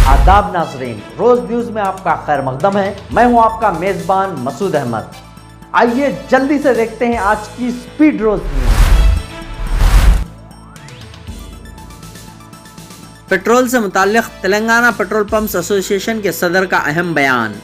आदाब नाज़रीन, रोज न्यूज में आपका खैर मकदम है। मैं हूं आपका मेजबान मसूद अहमद। आइए जल्दी से देखते हैं आज की स्पीड रोज न्यूज। पेट्रोल से मुताल्लिक़ तेलंगाना पेट्रोल पंप्स एसोसिएशन के सदर का अहम बयान।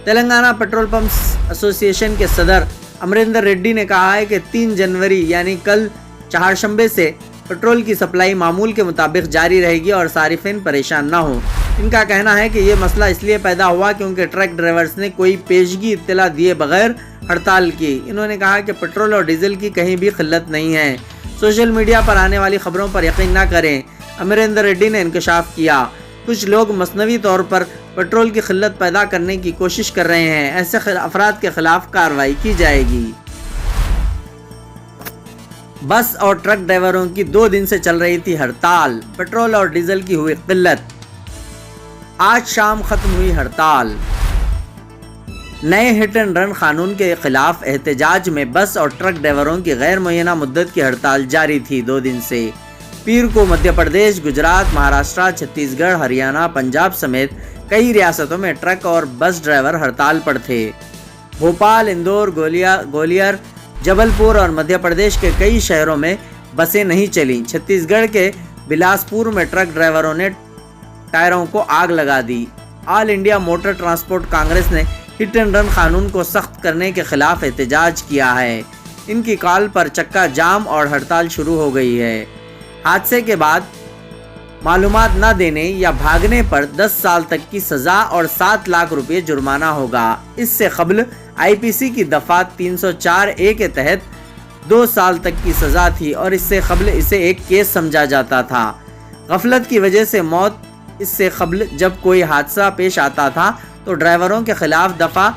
तेलंगाना पेट्रोल पंप्स एसोसिएशन के सदर अमरिंदर रेड्डी ने कहा है कि 3 जनवरी यानी कल चारशंबे से पेट्रोल की सप्लाई मामूल के मुताबिक जारी रहेगी और सारिफिन परेशान ना हो। इनका कहना है कि ये मसला इसलिए पैदा हुआ क्योंकि ट्रक ड्राइवर्स ने कोई पेशगी इत्तला दिए बगैर हड़ताल की। इन्होंने कहा कि पेट्रोल और डीजल की कहीं भी किल्लत नहीं है। सोशल मीडिया पर आने वाली खबरों पर यकीन न करें, अमरिंदर रेड्डी ने इंकशाफ किया। कुछ लोग मसनवी तौर पर पेट्रोल की किल्लत पैदा करने की कोशिश कर रहे हैं। ऐसे अफराद के खिलाफ कार्रवाई की जाएगी। बस और ट्रक ड्राइवरों की 2 दिन से चल रही थी हड़ताल। पेट्रोल और डीजल की हुई किल्लत। आज शाम खत्म हुई हड़ताल। नए हिट एंड रन कानून के खिलाफ एहतजाज में बस और ट्रक ड्राइवरों की गैर मुय्यना मुद्दत की हड़ताल जारी थी 2 दिन से। पीर को मध्य प्रदेश, गुजरात, महाराष्ट्र, छत्तीसगढ़, हरियाणा, पंजाब समेत कई रियासतों में ट्रक और बस ड्राइवर हड़ताल पर थे। भोपाल, इंदौर, ग्वालियर, जबलपुर और मध्य प्रदेश के कई शहरों में बसें नहीं चलीं। छत्तीसगढ़ के बिलासपुर में ट्रक ड्राइवरों ने टायरों को आग लगा दी। All India motor transport congress ने हिट एंड रन कानून को सख्त करने के खिलाफ एहतजाज किया है। इनकी कॉल पर चक्का जाम और हड़ताल शुरू हो गई है। हादसे के बाद मालूमात न देने या भागने पर 10 साल तक की सजा और 7 लाख रुपए जुर्माना होगा। इससे कबल आईपीसी की दफा 304A के तहत 2 साल तक की सजा थी और इससे कबल इसे एक केस समझा जाता था। गफलत की वजह से मौत। इससे कबल जब कोई हादसा पेश आता था तो ड्राइवरों के खिलाफ दफा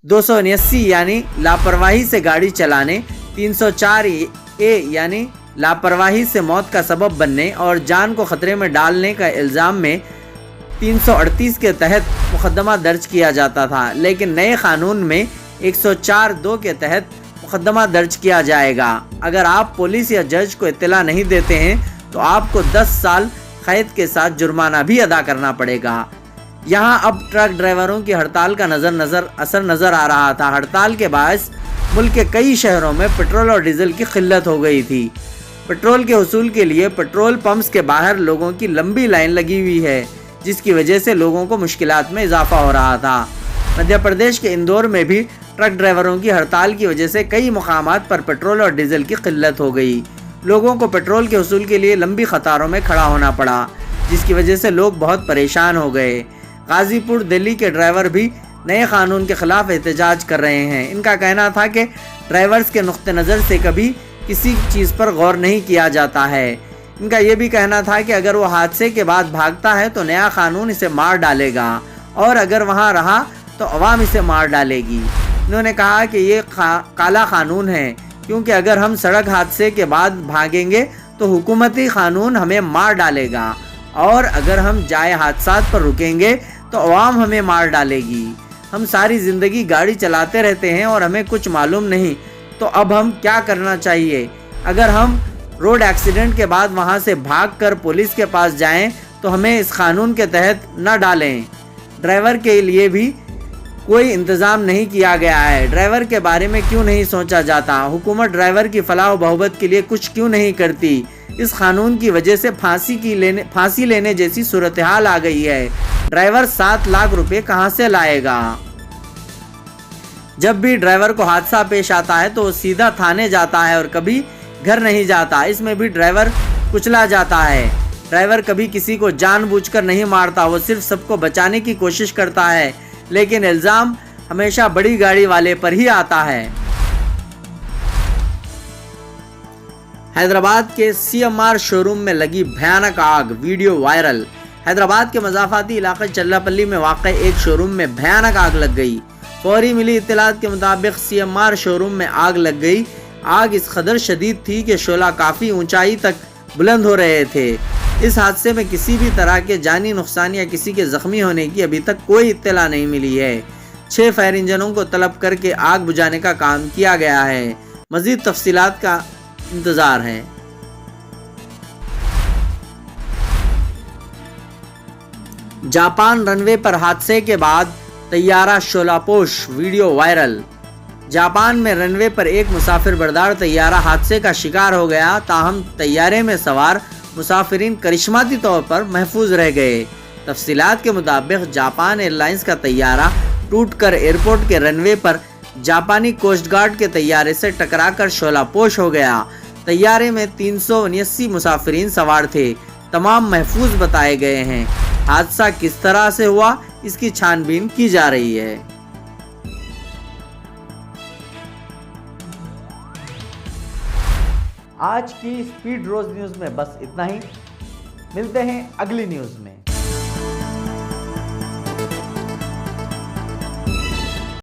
279 यानी लापरवाही से गाड़ी चलाने, 304A यानी लापरवाही से मौत का सबब बनने और जान को खतरे में डालने का इल्ज़ाम में 338 के तहत मुकदमा दर्ज किया जाता था। लेकिन नए कानून में 104(2) के तहत मुकदमा दर्ज किया जाएगा। अगर आप पुलिस या जज को इत्तला नहीं देते हैं तो आपको 10 साल कैद के साथ जुर्माना भी अदा करना पड़ेगा। यहाँ अब ट्रक ड्राइवरों की हड़ताल का असर नजर आ रहा था। हड़ताल के बायस मुल्क के कई शहरों में पेट्रोल और डीजल की किल्लत हो गई थी। पेट्रोल के हुसूल के लिए पेट्रोल पंप्स के बाहर लोगों की लंबी लाइन लगी हुई है, जिसकी वजह से लोगों को मुश्किलात में इजाफा हो रहा था। मध्य प्रदेश के इंदौर में भी ट्रक ड्राइवरों की हड़ताल की वजह से कई मुकामात पर पेट्रोल और डीजल की किल्लत हो गई। लोगों को पेट्रोल के हुसूल के लिए लंबी कतारों में खड़ा होना पड़ा, जिसकी वजह से लोग बहुत परेशान हो गए। गाजीपुर, दिल्ली के ड्राइवर भी नए कानून के खिलाफ एहतजाज कर रहे हैं। इनका कहना था कि ड्राइवर्स के नुक्ते नज़र से कभी किसी चीज़ पर गौर नहीं किया जाता है। इनका ये भी कहना था कि अगर वो हादसे के बाद भागता है तो नया कानून इसे मार डालेगा और अगर वहाँ रहा तो अवाम इसे मार डालेगी। इन्होंने कहा कि ये काला कानून है, क्योंकि अगर हम सड़क हादसे के बाद भागेंगे तो हुकूमती कानून हमें मार डालेगा और अगर हम जाए हादसात पर रुकेंगे तो अवाम हमें मार डालेगी। हम सारी ज़िंदगी गाड़ी चलाते रहते हैं और हमें कुछ मालूम नहीं, तो अब हम क्या करना चाहिए? अगर हम रोड एक्सीडेंट के बाद वहाँ से भागकर पुलिस के पास जाएं तो हमें इस कानून के तहत न डालें। ड्राइवर के लिए भी कोई इंतज़ाम नहीं किया गया है। ड्राइवर के बारे में क्यों नहीं सोचा जाता? हुकूमत ड्राइवर की फलाह व बहबूद के लिए कुछ क्यों नहीं करती? इस कानून की वजह से फांसी लेने जैसी सूरत हाल आ गई है। ड्राइवर 7 लाख रुपए कहाँ से लाएगा? जब भी ड्राइवर को हादसा पेश आता है तो वो सीधा थाने जाता है और कभी घर नहीं जाता। इसमें भी ड्राइवर कुचला जाता है। ड्राइवर कभी किसी को जानबूझकर नहीं मारता, वो सिर्फ सबको बचाने की कोशिश करता है, लेकिन इल्ज़ाम हमेशा बड़ी गाड़ी वाले पर ही आता है। हैदराबाद के CMR शोरूम में लगी भयानक आग, वीडियो वायरल। हैदराबाद के मज़ाफ़ाती इलाके चल्लापल्ली में वाक़ एक शोरूम में भयानक आग लग गई। फौरी मिली इत्तलात के मुताबिक CMR शोरूम में आग लग गई। आग इस कदर शदीद थी कि शोला काफ़ी ऊंचाई तक बुलंद हो रहे थे। इस हादसे में किसी भी तरह के जानी नुकसान या किसी के ज़ख्मी होने की अभी तक कोई इत्तला नहीं मिली है। 6 फायर इंजनों को तलब करके आग बुझाने का काम किया गया है। मज़ीद तफसीलात का इंतज़ार है। जापान रनवे पर हादसे के बाद तैयारा शोलापोश, वीडियो वायरल। जापान में रनवे पर एक मुसाफिर बरदार तैयारा हादसे का शिकार हो गया, ताहम तैयारे में सवार मुसाफिरीन करिश्माती तौर पर महफूज रह गए। तफसीलात के मुताबिक जापान एयरलाइंस का तैयारा टूटकर एयरपोर्ट के रनवे पर जापानी कोस्ट गार्ड के तैयारे से टकराकर शोलापोश हो गया। तैयारे में 379 मुसाफिरीन सवार थे, तमाम महफूज बताए गए हैं। हादसा किस तरह से हुआ, इसकी छानबीन की जा रही है। आज की स्पीड रोज न्यूज में बस इतना ही। मिलते हैं अगली न्यूज में।